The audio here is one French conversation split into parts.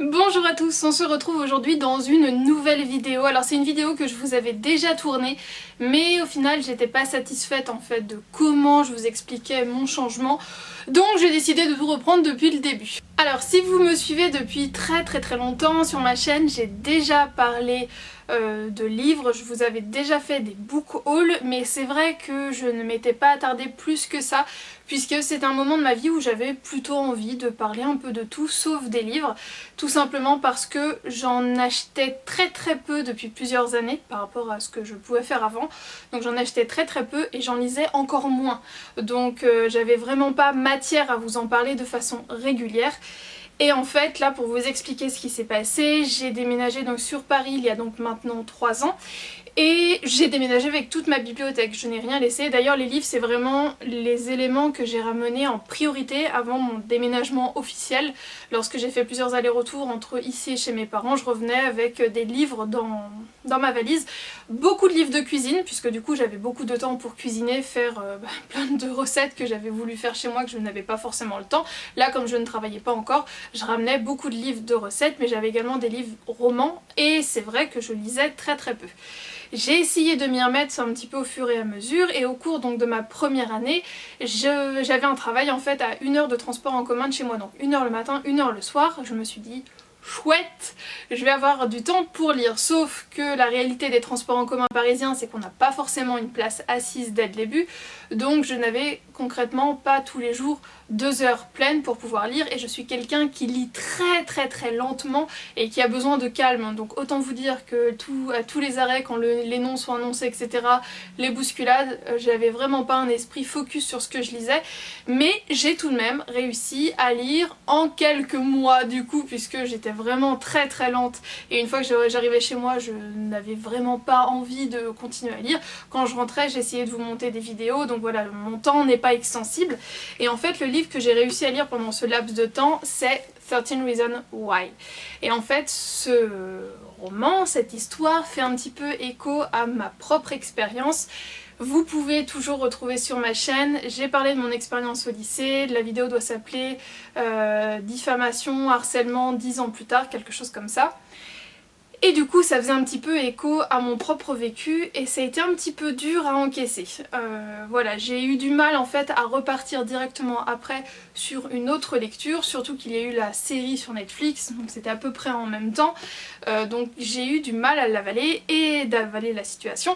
Bonjour à tous, on se retrouve aujourd'hui dans une nouvelle vidéo. Alors c'est une vidéo que je vous avais déjà tournée, mais au final j'étais pas satisfaite en fait de comment je vous expliquais mon changement, donc j'ai décidé de tout reprendre depuis le début. Alors si vous me suivez depuis très longtemps sur ma chaîne, j'ai déjà parlé de livres, je vous avais déjà fait des book hauls, mais c'est vrai que je ne m'étais pas attardée plus que ça, puisque c'est un moment de ma vie où j'avais plutôt envie de parler un peu de tout sauf des livres, tout simplement parce que j'en achetais très peu depuis plusieurs années par rapport à ce que je pouvais faire avant, donc j'en achetais très peu et j'en lisais encore moins, donc j'avais vraiment pas matière à vous en parler de façon régulière. Et en fait, là, pour vous expliquer ce qui s'est passé, j'ai déménagé donc sur Paris il y a donc maintenant 3 ans. Et j'ai déménagé avec toute ma bibliothèque, je n'ai rien laissé. D'ailleurs les livres c'est vraiment les éléments que j'ai ramenés en priorité avant mon déménagement officiel. Lorsque j'ai fait plusieurs allers-retours entre ici et chez mes parents, je revenais avec des livres dans ma valise. Beaucoup de livres de cuisine, puisque du coup j'avais beaucoup de temps pour cuisiner, faire plein de recettes que j'avais voulu faire chez moi que je n'avais pas forcément le temps. Là comme je ne travaillais pas encore, je ramenais beaucoup de livres de recettes, mais j'avais également des livres romans et c'est vrai que je lisais très peu. J'ai essayé de m'y remettre un petit peu au fur et à mesure et au cours donc de ma première année, j'avais un travail en fait à 1 heure de transport en commun de chez moi, donc 1 heure le matin, 1 heure le soir. Je me suis dit chouette, je vais avoir du temps pour lire, sauf que la réalité des transports en commun parisiens c'est qu'on n'a pas forcément une place assise dès le début, donc je n'avais concrètement pas tous les jours 2 heures pleines pour pouvoir lire et je suis quelqu'un qui lit très lentement et qui a besoin de calme, donc autant vous dire que à tous les arrêts quand les noms sont annoncés etc, les bousculades, j'avais vraiment pas un esprit focus sur ce que je lisais, mais j'ai tout de même réussi à lire en quelques mois du coup, puisque j'étais vraiment très lente et une fois que j'arrivais chez moi je n'avais vraiment pas envie de continuer à lire. Quand je rentrais j'essayais de vous monter des vidéos, donc voilà, mon temps n'est pas extensible et en fait le livre que j'ai réussi à lire pendant ce laps de temps c'est 13 Reasons Why. Et en fait ce roman, cette histoire fait un petit peu écho à ma propre expérience. Vous pouvez toujours retrouver sur ma chaîne, j'ai parlé de mon expérience au lycée, la vidéo doit s'appeler diffamation, harcèlement 10 ans plus tard, quelque chose comme ça. Et du coup ça faisait un petit peu écho à mon propre vécu et ça a été un petit peu dur à encaisser. Voilà, j'ai eu du mal en fait à repartir directement après sur une autre lecture, surtout qu'il y a eu la série sur Netflix, donc c'était à peu près en même temps. Donc j'ai eu du mal à l'avaler et d'avaler la situation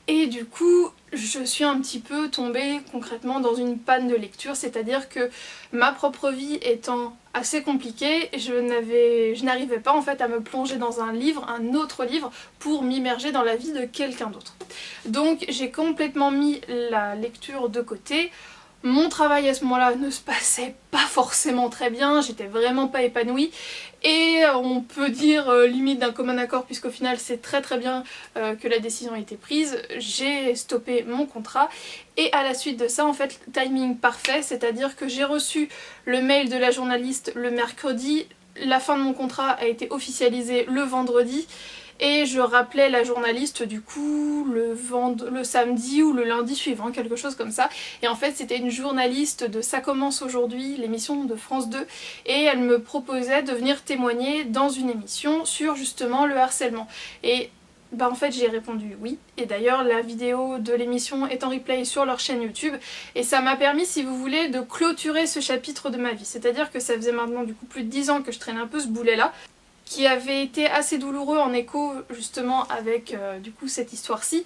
et du coup je suis un petit peu tombée concrètement dans une panne de lecture, c'est-à-dire que ma propre vie étant assez compliquée, je n'arrivais pas en fait à me plonger dans un livre, un autre livre, pour m'immerger dans la vie de quelqu'un d'autre. Donc j'ai complètement mis la lecture de côté. Mon travail à ce moment-là ne se passait pas forcément très bien, j'étais vraiment pas épanouie et on peut dire limite d'un commun accord puisqu'au final c'est très bien que la décision a été prise, j'ai stoppé mon contrat et à la suite de ça en fait timing parfait, c'est-à-dire que j'ai reçu le mail de la journaliste le mercredi, la fin de mon contrat a été officialisée le vendredi et je rappelais la journaliste du coup le samedi ou le lundi suivant, quelque chose comme ça. Et en fait c'était une journaliste de Ça commence aujourd'hui, l'émission de France 2, et elle me proposait de venir témoigner dans une émission sur justement le harcèlement. Et bah en fait j'ai répondu oui, et d'ailleurs la vidéo de l'émission est en replay sur leur chaîne YouTube et ça m'a permis si vous voulez de clôturer ce chapitre de ma vie, c'est-à-dire que ça faisait maintenant du coup plus de 10 ans que je traînais un peu ce boulet là, qui avait été assez douloureux en écho justement avec du coup cette histoire-ci.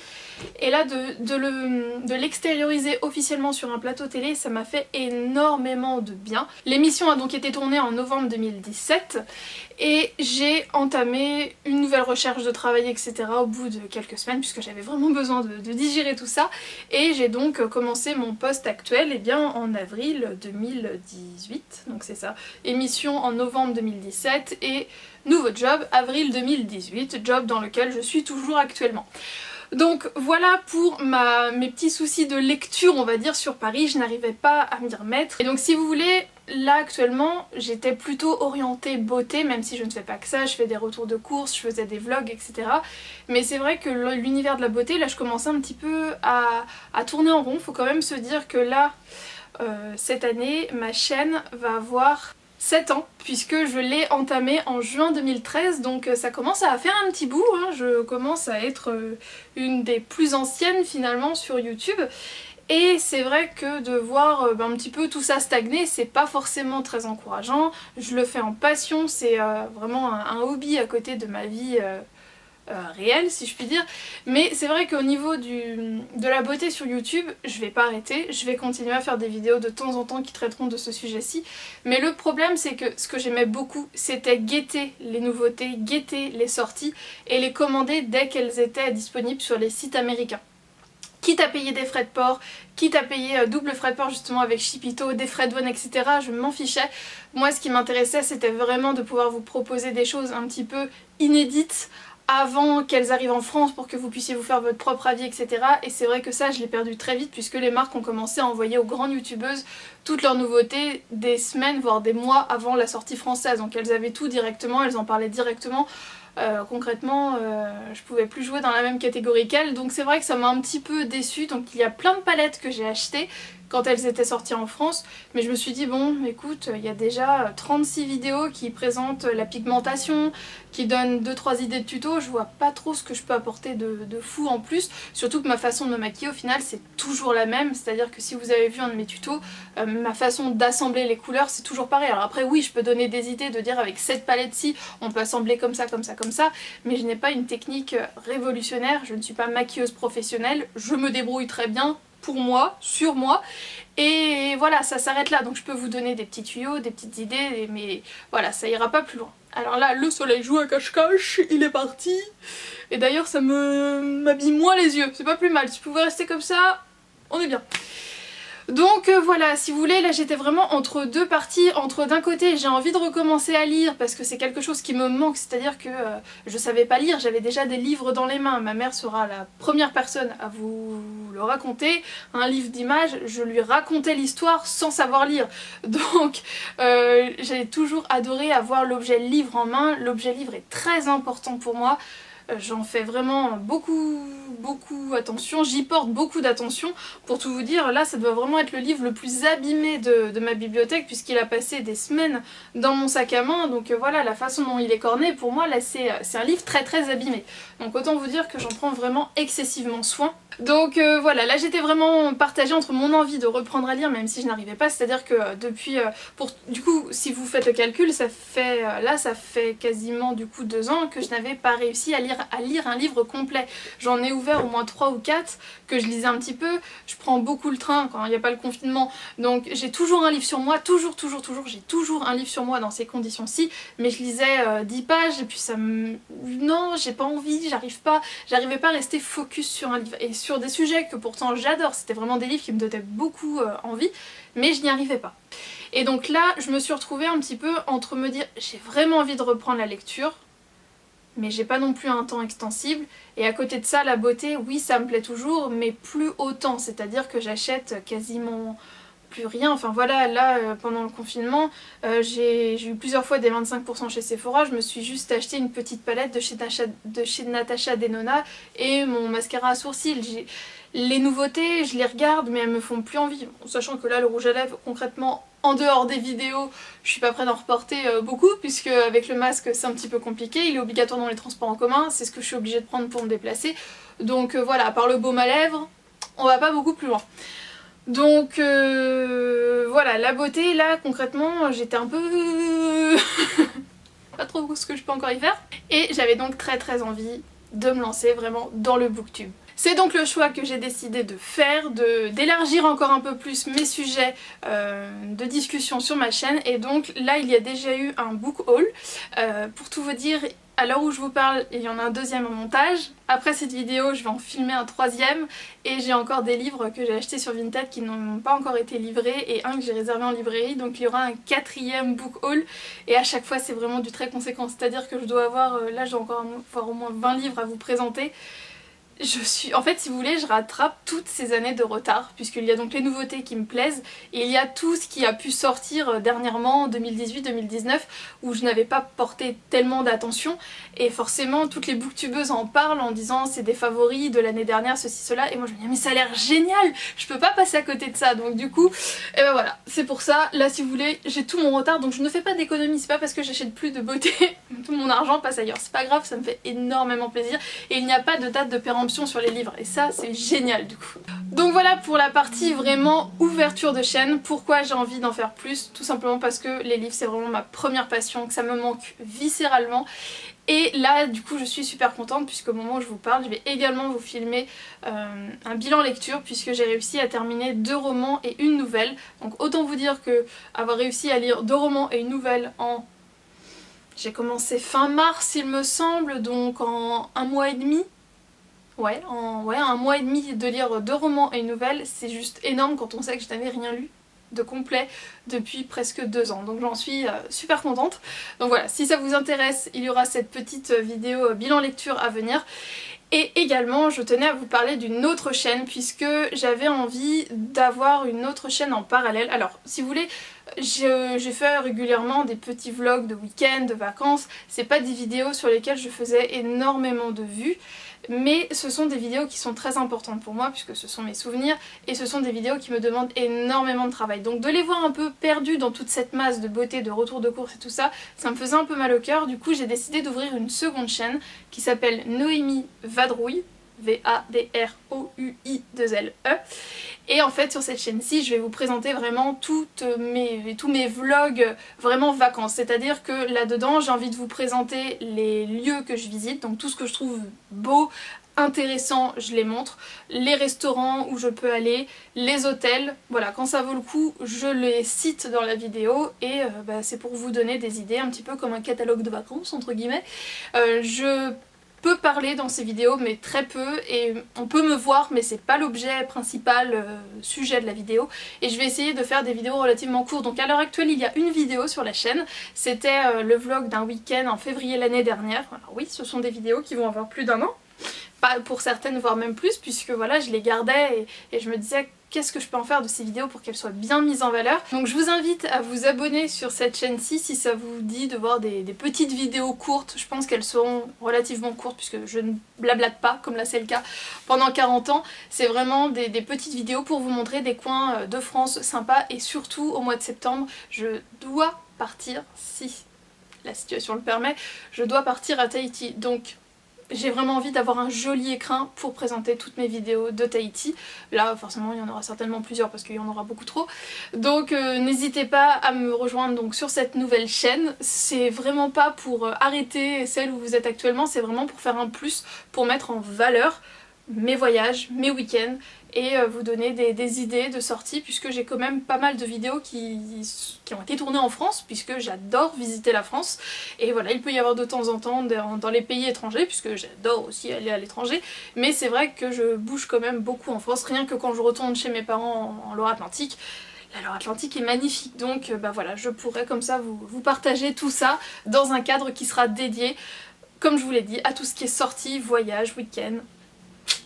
Et là de l'extérioriser officiellement sur un plateau télé, ça m'a fait énormément de bien. L'émission a donc été tournée en novembre 2017 et j'ai entamé une nouvelle recherche de travail etc. au bout de quelques semaines puisque j'avais vraiment besoin de digérer tout ça et j'ai donc commencé mon poste actuel et bien en avril 2018, donc c'est ça, émission en novembre 2017 et nouveau job avril 2018, job dans lequel je suis toujours actuellement. Donc voilà pour mes petits soucis de lecture on va dire sur Paris, je n'arrivais pas à m'y remettre. Et donc si vous voulez, là actuellement j'étais plutôt orientée beauté, même si je ne fais pas que ça, je fais des retours de courses, je faisais des vlogs etc. Mais c'est vrai que l'univers de la beauté, là je commençais un petit peu à tourner en rond. Faut quand même se dire que là, cette année, ma chaîne va avoir 7 ans, puisque je l'ai entamé en juin 2013, donc ça commence à faire un petit bout, hein. Je commence à être une des plus anciennes finalement sur YouTube. Et c'est vrai que de voir un petit peu tout ça stagner, c'est pas forcément très encourageant. Je le fais en passion, c'est vraiment un hobby à côté de ma vie réelle, si je puis dire. Mais c'est vrai qu'au niveau de la beauté sur YouTube, je vais pas arrêter. Je vais continuer à faire des vidéos de temps en temps qui traiteront de ce sujet-ci. Mais le problème, c'est que ce que j'aimais beaucoup, c'était guetter les nouveautés, guetter les sorties et les commander dès qu'elles étaient disponibles sur les sites américains. Quitte à payer des frais de port, quitte à payer double frais de port justement avec Shipito, des frais de douane, etc. Je m'en fichais. Moi, ce qui m'intéressait, c'était vraiment de pouvoir vous proposer des choses un petit peu inédites avant qu'elles arrivent en France pour que vous puissiez vous faire votre propre avis, etc. Et c'est vrai que ça, je l'ai perdu très vite puisque les marques ont commencé à envoyer aux grandes youtubeuses toutes leurs nouveautés des semaines, voire des mois avant la sortie française. Donc elles avaient tout directement, elles en parlaient directement. Concrètement, je pouvais plus jouer dans la même catégorie qu'elles, donc c'est vrai que ça m'a un petit peu déçue. Donc il y a plein de palettes que j'ai achetées quand elles étaient sorties en France, mais je me suis dit bon écoute, il y a déjà 36 vidéos qui présentent la pigmentation, qui donnent 2-3 idées de tuto, je vois pas trop ce que je peux apporter de fou en plus, surtout que ma façon de me maquiller au final c'est toujours la même, c'est-à-dire que si vous avez vu un de mes tutos, ma façon d'assembler les couleurs c'est toujours pareil. Alors après oui, je peux donner des idées de dire avec cette palette-ci on peut assembler comme ça, comme ça, comme ça, mais je n'ai pas une technique révolutionnaire, je ne suis pas maquilleuse professionnelle, je me débrouille très bien pour moi, sur moi, et voilà, ça s'arrête là. Donc je peux vous donner des petits tuyaux, des petites idées, mais voilà, ça ira pas plus loin. Alors là, le soleil joue à cache-cache, il est parti, et d'ailleurs ça m'habille moins les yeux, c'est pas plus mal. Si vous pouvez rester comme ça, on est bien. Donc voilà, si vous voulez, là j'étais vraiment entre deux parties, entre d'un côté j'ai envie de recommencer à lire parce que c'est quelque chose qui me manque, c'est-à-dire que je savais pas lire, j'avais déjà des livres dans les mains, ma mère sera la première personne à vous le raconter, un livre d'images, je lui racontais l'histoire sans savoir lire, donc j'ai toujours adoré avoir l'objet livre en main, l'objet livre est très important pour moi. J'en fais vraiment beaucoup attention, j'y porte beaucoup d'attention. Pour tout vous dire, là ça doit vraiment être le livre le plus abîmé de ma bibliothèque puisqu'il a passé des semaines dans mon sac à main. Donc voilà, la façon dont il est corné, pour moi là c'est un livre très abîmé. Donc autant vous dire que j'en prends vraiment excessivement soin. Donc voilà, là j'étais vraiment partagée entre mon envie de reprendre à lire même si je n'arrivais pas, c'est-à-dire que depuis, du coup si vous faites le calcul, ça fait là ça fait quasiment du coup 2 ans que je n'avais pas réussi à lire un livre complet. J'en ai ouvert au moins 3 ou 4 que je lisais un petit peu, je prends beaucoup le train quand il n'y a pas le confinement, donc j'ai toujours un livre sur moi, toujours, j'ai toujours un livre sur moi dans ces conditions-ci, mais je lisais 10 pages et puis ça me... Non, j'ai pas envie, j'arrivais pas à rester focus sur un livre, et sur des sujets que pourtant j'adore, c'était vraiment des livres qui me donnaient beaucoup envie, mais je n'y arrivais pas. Et donc là, je me suis retrouvée un petit peu entre me dire j'ai vraiment envie de reprendre la lecture, mais j'ai pas non plus un temps extensible, et à côté de ça, la beauté, oui ça me plaît toujours, mais plus autant, c'est-à-dire que j'achète quasiment plus rien, enfin voilà, là pendant le confinement, j'ai eu plusieurs fois des 25% chez Sephora, je me suis juste acheté une petite palette de chez Natasha Denona et mon mascara à sourcils. Les nouveautés, je les regarde mais elles me font plus envie, bon, sachant que là le rouge à lèvres concrètement en dehors des vidéos je suis pas prête d'en reporter beaucoup puisque avec le masque c'est un petit peu compliqué, il est obligatoire dans les transports en commun, c'est ce que je suis obligée de prendre pour me déplacer, donc voilà, à part le baume à lèvres, on va pas beaucoup plus loin. Donc voilà, la beauté là concrètement j'étais un peu... pas trop ce que je peux encore y faire. Et j'avais donc très envie de me lancer vraiment dans le booktube. C'est donc le choix que j'ai décidé de faire, d'élargir encore un peu plus mes sujets de discussion sur ma chaîne. Et donc là il y a déjà eu un book haul. Pour tout vous dire, à l'heure où je vous parle, il y en a un deuxième en montage. Après cette vidéo, je vais en filmer un troisième. Et j'ai encore des livres que j'ai achetés sur Vinted qui n'ont pas encore été livrés et un que j'ai réservé en librairie. Donc il y aura un quatrième book haul. Et à chaque fois, c'est vraiment du très conséquent. C'est-à-dire que je dois avoir, là je dois encore avoir au moins 20 livres à vous présenter. En fait, si vous voulez, je rattrape toutes ces années de retard, puisqu'il y a donc les nouveautés qui me plaisent, et il y a tout ce qui a pu sortir dernièrement, 2018-2019, où je n'avais pas porté tellement d'attention, et forcément, toutes les booktubeuses en parlent en disant c'est des favoris de l'année dernière, ceci, cela, et moi je me dis mais ça a l'air génial, je peux pas passer à côté de ça, donc du coup, et ben voilà, c'est pour ça, là si vous voulez, j'ai tout mon retard, donc je ne fais pas d'économie, c'est pas parce que j'achète plus de beauté, tout mon argent passe ailleurs, c'est pas grave, ça me fait énormément plaisir, et il n'y a pas de date de péremption sur les livres et ça c'est génial du coup. Donc voilà pour la partie vraiment ouverture de chaîne. Pourquoi j'ai envie d'en faire plus? Tout simplement parce que les livres c'est vraiment ma première passion, que ça me manque viscéralement. Et là du coup je suis super contente puisqu'au moment où je vous parle je vais également vous filmer un bilan lecture puisque j'ai réussi à terminer 2 romans et une nouvelle. Donc autant vous dire que avoir réussi à lire 2 romans et une nouvelle en... J'ai commencé fin mars il me semble, donc en 1 mois et demi. Ouais, en 1 mois et demi de lire 2 romans et une nouvelle, c'est juste énorme quand on sait que je n'avais rien lu de complet depuis presque 2 ans. Donc j'en suis super contente. Donc voilà, si ça vous intéresse, il y aura cette petite vidéo bilan lecture à venir. Et également, je tenais à vous parler d'une autre chaîne puisque j'avais envie d'avoir une autre chaîne en parallèle. Alors, si vous voulez, j'ai fait régulièrement des petits vlogs de week-end, de vacances. C'est pas des vidéos sur lesquelles je faisais énormément de vues, mais ce sont des vidéos qui sont très importantes pour moi puisque ce sont mes souvenirs et ce sont des vidéos qui me demandent énormément de travail. Donc de les voir un peu perdues dans toute cette masse de beauté, de retour de course et tout ça, ça me faisait un peu mal au cœur. Du coup, j'ai décidé d'ouvrir une seconde chaîne qui s'appelle Noémie Vadrouille, V-A-D-R-O-U-I-2-L-E. Et en fait sur cette chaîne-ci je vais vous présenter vraiment tous mes vlogs vraiment vacances, c'est-à-dire que là-dedans j'ai envie de vous présenter les lieux que je visite, donc tout ce que je trouve beau, intéressant, je les montre, les restaurants où je peux aller, les hôtels, voilà, quand ça vaut le coup je les cite dans la vidéo et c'est pour vous donner des idées, un petit peu comme un catalogue de vacances entre guillemets. Je peux parler dans ces vidéos mais très peu et on peut me voir mais c'est pas l'objet principal sujet de la vidéo et je vais essayer de faire des vidéos relativement courtes. Donc à l'heure actuelle il y a une vidéo sur la chaîne, c'était le vlog d'un week-end en février l'année dernière. Alors oui, ce sont des vidéos qui vont avoir plus d'1 an, pas pour certaines voire même plus puisque voilà je les gardais et je me disais qu'est-ce que je peux en faire de ces vidéos pour qu'elles soient bien mises en valeur. Donc je vous invite à vous abonner sur cette chaîne-ci si ça vous dit de voir des petites vidéos courtes. Je pense qu'elles seront relativement courtes puisque je ne blablate pas comme là c'est le cas pendant 40 ans. C'est vraiment des petites vidéos pour vous montrer des coins de France sympas et surtout au mois de septembre je dois partir, si la situation le permet, je dois partir à Tahiti. Donc j'ai vraiment envie d'avoir un joli écrin pour présenter toutes mes vidéos de Tahiti. Là forcément il y en aura certainement plusieurs parce qu'il y en aura beaucoup trop. Donc n'hésitez pas à me rejoindre donc sur cette nouvelle chaîne. C'est vraiment pas pour arrêter celle où vous êtes actuellement, c'est vraiment pour faire un plus, pour mettre en valeur mes voyages, mes week-ends et vous donner des idées de sorties puisque j'ai quand même pas mal de vidéos qui ont été tournées en France puisque j'adore visiter la France et voilà, il peut y avoir de temps en temps dans les pays étrangers puisque j'adore aussi aller à l'étranger, mais c'est vrai que je bouge quand même beaucoup en France, rien que quand je retourne chez mes parents en Loire-Atlantique. La Loire-Atlantique est magnifique, donc voilà, je pourrais comme ça vous partager tout ça dans un cadre qui sera dédié, comme je vous l'ai dit, à tout ce qui est sortie, voyage, week-end.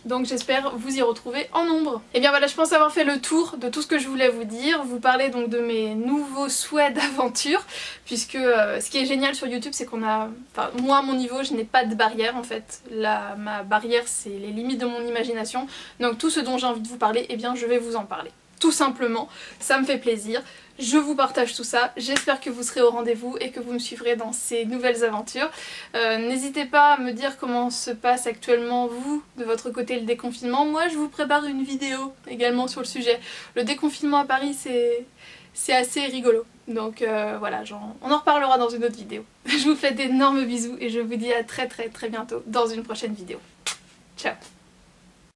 Donc j'espère vous y retrouver en nombre. Et bien voilà, je pense avoir fait le tour de tout ce que je voulais vous dire, vous parler donc de mes nouveaux souhaits d'aventure, puisque ce qui est génial sur YouTube c'est qu'on a... Enfin moi à mon niveau je n'ai pas de barrière en fait, ma barrière c'est les limites de mon imagination, donc tout ce dont j'ai envie de vous parler, eh bien je vais vous en parler. Tout simplement, ça me fait plaisir, je vous partage tout ça, j'espère que vous serez au rendez-vous et que vous me suivrez dans ces nouvelles aventures. N'hésitez pas à me dire comment se passe actuellement vous, de votre côté le déconfinement. Moi je vous prépare une vidéo également sur le sujet. Le déconfinement à Paris c'est assez rigolo, donc voilà, on en reparlera dans une autre vidéo. Je vous fais d'énormes bisous et je vous dis à très bientôt dans une prochaine vidéo. Ciao.